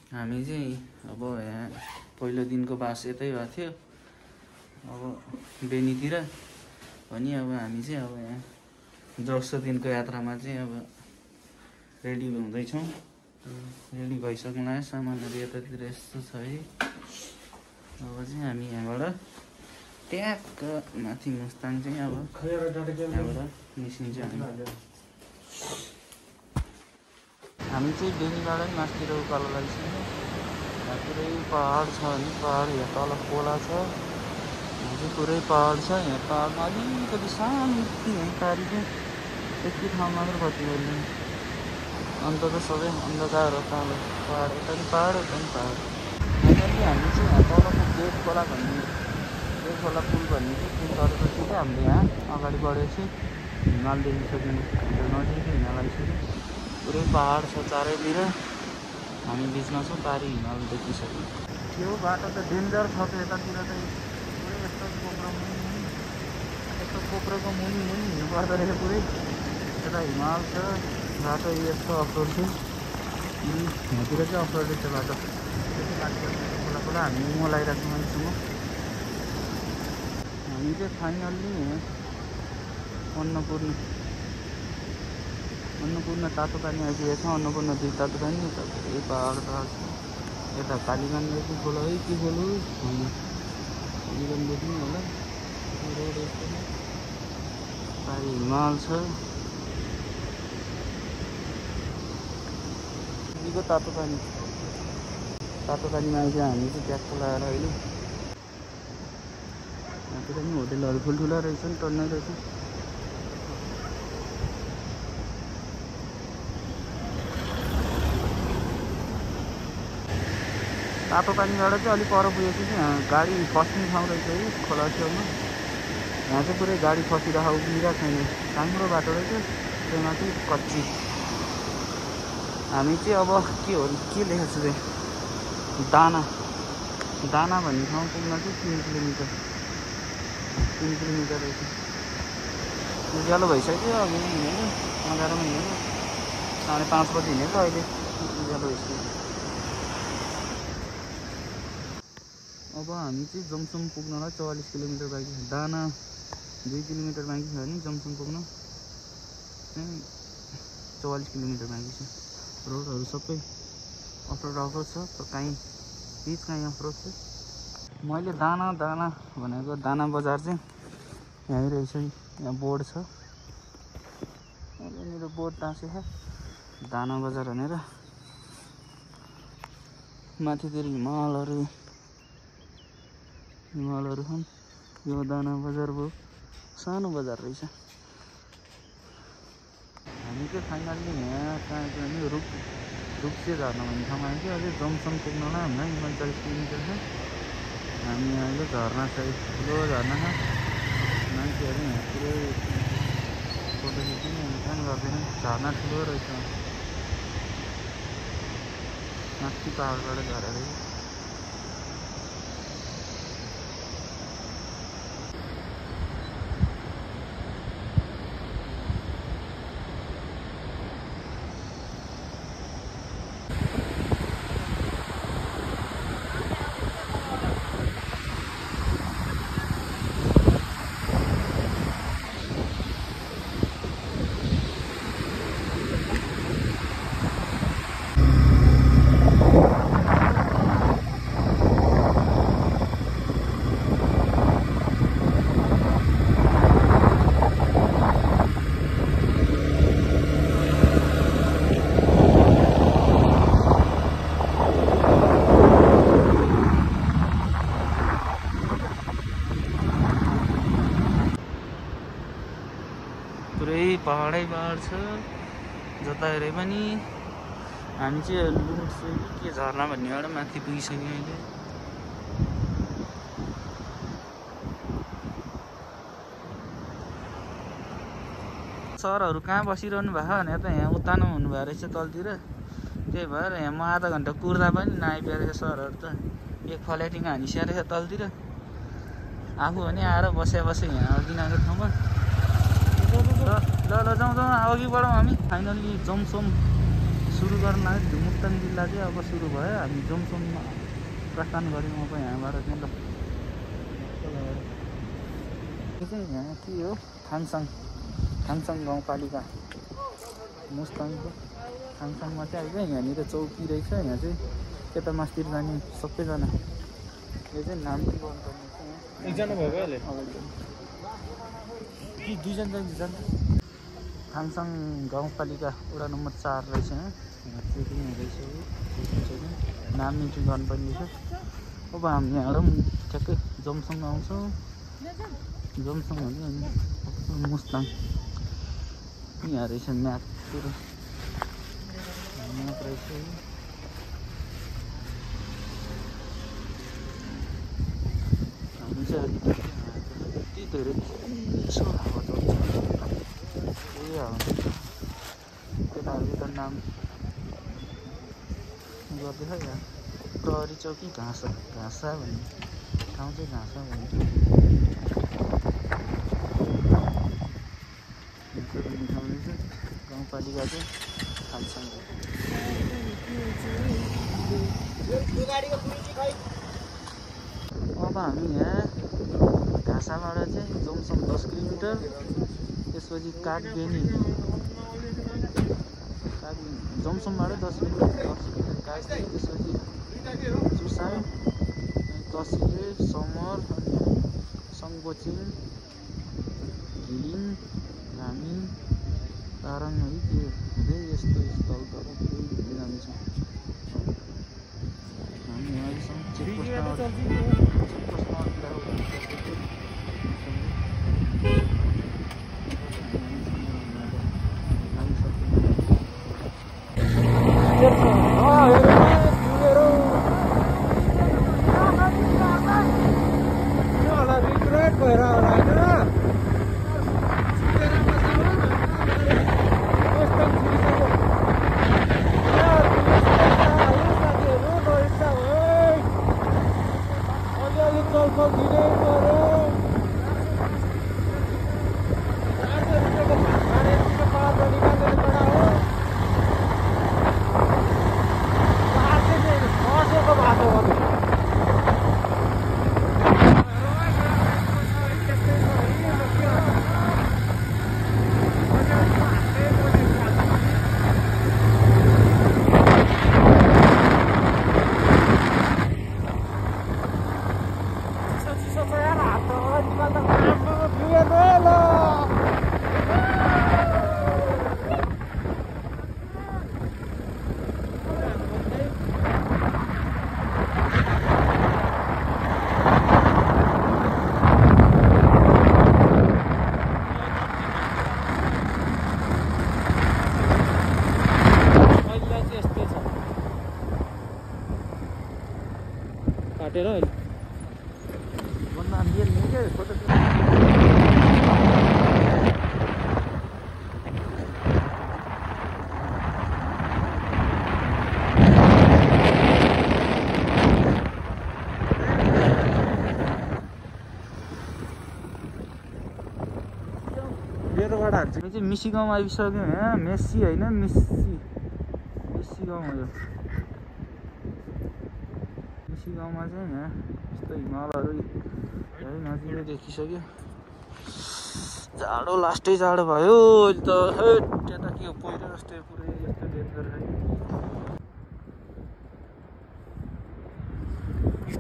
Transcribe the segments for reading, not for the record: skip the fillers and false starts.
हामी चाहिँ अब यहाँ पहिलो दिनको बास यतै भएको थियो। अब बेनीतिर पनि अब हामी चाहिँ अब यहाँ दोस्रो दिनको यात्रामा चाहिँ अब रेडी हुँदैछौँ। रेडी भइसक्नु लाग्यो, सामानहरू यतातिर यस्तो छ है। अब चाहिँ हामी यहाँबाट ट्याक्क माथि मुस्ताङ चाहिँ अब यहाँबाट निस्किन्छौँ। हामी चाहिँ बेनीबाटै माथितिर उकालो लागिसक्यौँ। यहाँ पुरै पहाड छ भने पहाड, यहाँ तल खोला छ, यहाँ चाहिँ पुरै पहाड छ। यहाँ पहाडमा अलिकति शान्ति है, पारीको यति ठाउँ मात्र बत्ती बोल्दैन, अन्त त सबै अन्धकार हो। कालो पहाड, यता नि पहाड उता नि पहाड। फाइनल्ली हामी चाहिँ यहाँ तलको गेट खोला भन्ने, गेट खोला पुल भन्ने चाहिँ पुल तरेपछि चाहिँ हामीले यहाँ अगाडि बढेपछि हिमाल देखिसक्यौँ। हाम्रो नजिकै हिमाल आइसक्यो, पुरै पहाड छ चारैतिर। हामी बिचमा छौँ, पारी हिमाल देखिसक्यौँ। त्यो बाटो त डेन्जर छ त, यतातिर त पुरै यस्तो कोक्रोको मुनि हिँड्नु पर्दो रहेछ पुरै। यता हिमाल छ, बाटो यस्तो अफरोड थियो। यहाँतिर चाहिँ अफरोड रहेछ बाटो, त्यति खोला खोला। हामी मोलाइरहेको छौँ अहिलेसम्म। हामी चाहिँ फाइनल्ली अन्नपूर्ण तातो पानी आइपुगेको छ। अन्नपूर्ण 2 तातो पानी, यता धेरै पहाड छ। यता कालीगञ्जदेखि खोला है, के खोलो कालीगञ्जदेखि होला रोड यस्तो छ। पारी हिमाल छ, दिदीको तातो पानीमा आइज हामी चाहिँ ट्याक्क लगाएर अहिले। यहाँतिर पनि होटेलहरू ठुल्ठुला रहेछन्, टन्नै रहेछ। तातो पानीबाट चाहिँ अलिक पर पुगेपछि चाहिँ गाडी फस्ने ठाउँ रहेछ है, खोला छेउमा। यहाँ चाहिँ पुरै गाडी फसिरहेको उभिरहेको छैन, राम्रो बाटो रहेछ। त्यसमा चाहिँ कच्ची। हामी चाहिँ अब के लेखेको छु चाहिँ दाना भन्ने ठाउँ पुग्न चाहिँ 3 किलोमिटर रहेछ। उज्यालो भइसक्यो, अघि नै हिँडेको 11मा हिँडेको, 5:30 बजी हिँडेको, अहिले उज्यालो भइसक्यो। अब हामी चाहिँ जमसम पुग्नलाई 44 किलोमिटर बाँकी छ। दाना 2 किलोमिटर बाँकी छ भने जमसम पुग्न चाहिँ 44 किलोमिटर बाँकी छ। रोडहरू सबै अफरोड छ, त कहीँ बिच कहीँ अफरोड छ। मैले दाना भनेको दाना बजार चाहिँ यहीँ रहेछ। यहाँ बोर्ड छ, मेरो बोर्ड टाँसेको छ दाना बजार भनेर। माथितिर हिमालहरू छन्। यो दाना बजार भयो, सानो बजार रहेछ। हामी चाहिँ फाइनल्ली यहाँ कहाँ आइपुग्यो भने रुप्से झर्ना भन्ने ठाउँमा आइपुग्यो। अझै जमसम पुग्नलाई हामीलाई 39 किलोमिटर छ। हामी अहिले झर्ना छ, ठुलो झर्ना छ। मान्छेहरू यहाँ पुरै फोटो खिच्ने काम गर्दैन, झर्ना ठुलो रहेछ। माथि पहाडबाट झरेर पुरै पहाडै पहाड छ जता हेरे पनि। हामी चाहिँ लुम्से के झर्ना भन्नेबाट माथि पुगिसक्यौँ अहिले। सरहरू कहाँ बसिरहनु भएको भने त यहाँ उत्तानो हुनुभएको रहेछ तलतिर। त्यही भएर यहाँ म आधा घन्टा कुर्दा पनि नआइपुगेको रहेछ सरहरू त। एक फल्याटिङ हानिस्या रहेछ तलतिर। आफू भने आएर बस्या यहाँ अघि नागेको ठाउँमा। ल जाउँ अघि बढौँ हामी। फाइनल्ली जमसम सुरु गर्न लाग्यो। मुस्ताङ जिल्ला चाहिँ अब सुरु भयो। हामी जोमसोममा प्रस्थान गऱ्यौँ। अब यहाँबाट चाहिँ ल यो चाहिँ यहाँ के हो थाङसाङ गाउँपालिका मुस्ताङको थाङसाङमा चाहिँ अहिले यहाँनिर चौकी रहेछ। यहाँ चाहिँ केटा मास्तिर जाने सबैजना यो चाहिँ नाम के गर्नुपर्ने एकजना भयो अहिले कि दुईजना जान्छ। थाङसाङ गाउँपालिका वडा नम्बर 4 रहेछ। यहाँ चेकिङ हुँदैछ नाम इन्ट्री गर्नुपर्ने छ। अब हामी यहाँबाट ठ्याक्कै जोमसङ आउँछौँ। जोमसङ भने मुस्ताङ यहाँ रहेछ म्यापतिर म्याप रहेछ। हामी चाहिँ यति धेरै चिसो हावा चल्छ। त्यही हावा केटाहरूले त नाम गर्दैछ यहाँ प्रहरी चौकी घाँसा भन्ने ठाउँ चाहिँ घाँसा भन्ने गाउँपालिका चाहिँ थाङसाङ। अब हामी यहाँ घाँसाबाट चाहिँ जोमसङ 10 किलोमिटर, त्यसपछि कागबेनी जोमसङबाट 10 किलोमिटर कागबेनी, त्यसपछि चुसाङ, तसिले, समर, सङ्गोचिङ, घिलिङ, हामी ताराङ है त्यो हुँदै यस्तो स्थल तर पुरै हिँड्दै जाँदैछौँ। हामी अहिलेसम्म चेकपोस्टमा काटेर अहिले फोटो बेरोबाट हान्छ। यो चाहिँ मिसी गाउँ आइसक्यौँ। यहाँ मेस्सी होइन मेस्सी गाउँ हो यो। मिसी गाउँमा चाहिँ यहाँ यस्तो हिमालहरू है नजिकै देखिसक्यो। जाडो लास्टै जाडो भयो अहिले त। त्यता के हो पहिरो जस्तै पुरै यस्तो डेन्जर है।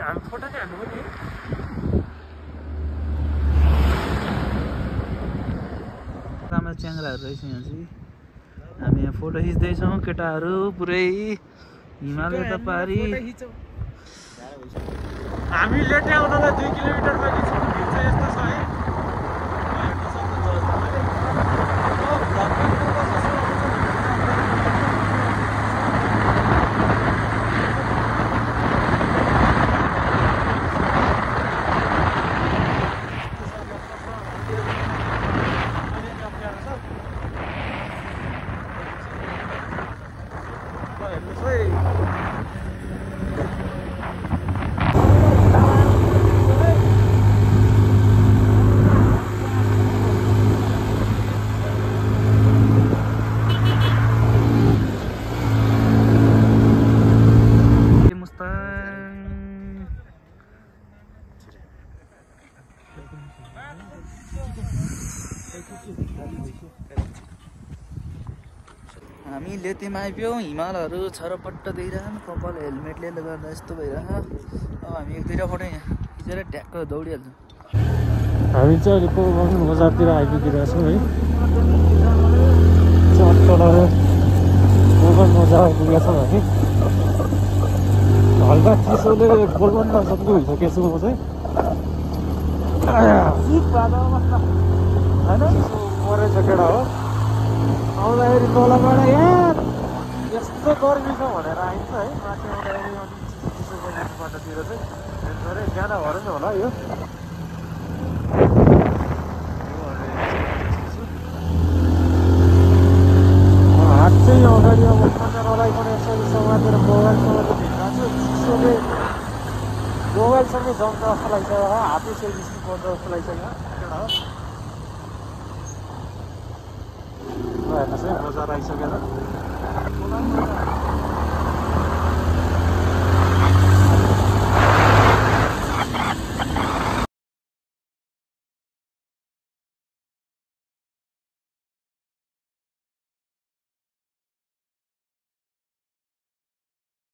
हामी फोटो चाहिँ हाल्नु पनि राम्रो च्याङ्राहरू रहेछ यहाँ चाहिँ। हामी यहाँ फोटो खिच्दैछौँ केटाहरू पुरै हिमाल यता पारी। हामी लेट आउनलाई 2 किलोमिटरमा खिच्नु यस्तो छ है। हामी लेतेमा आइपुग्यौँ। हिमालहरू छरपट्ट देखिरहन्, कपाल हेलमेटले गर्दा यस्तो भइरह। अब हामी एक दुईवटा फोटो यहाँ खिचेर ट्याक्क दौडिहाल्छौँ। हामी चाहिँ अहिले पोखरा बजारतिर आइपुगिरहेको छौँ है। चट्टो पोखरा बजार आइपुगेको छौँ हामी। हल्का चिसोले बोल्न नसक्ने भइसकेको छु म चाहिँ। होइन चिसो परेछ केटा हो। आउँदाखेरि तलबाट यहाँ यस्तो गर्मी छ भनेर आइन्छ है। माथि आउँदाखेरि अलिक चिसो परिरहेको बाटोतिर चाहिँ थोरै ज्यादा भएर नि होला यो। हात चाहिँ अगाडि अब नजरलाई पनि यसरी समातेर मोबाइलसँग भिड्दा छु। चिसोले मोबाइलसँगै जम्छ जस्तो लाग्छ। हातै यसरी निस्कि पर्छ जस्तो लाग्छ यहाँ केटा हो। हेर्नुहोस् है बजार आइसकेर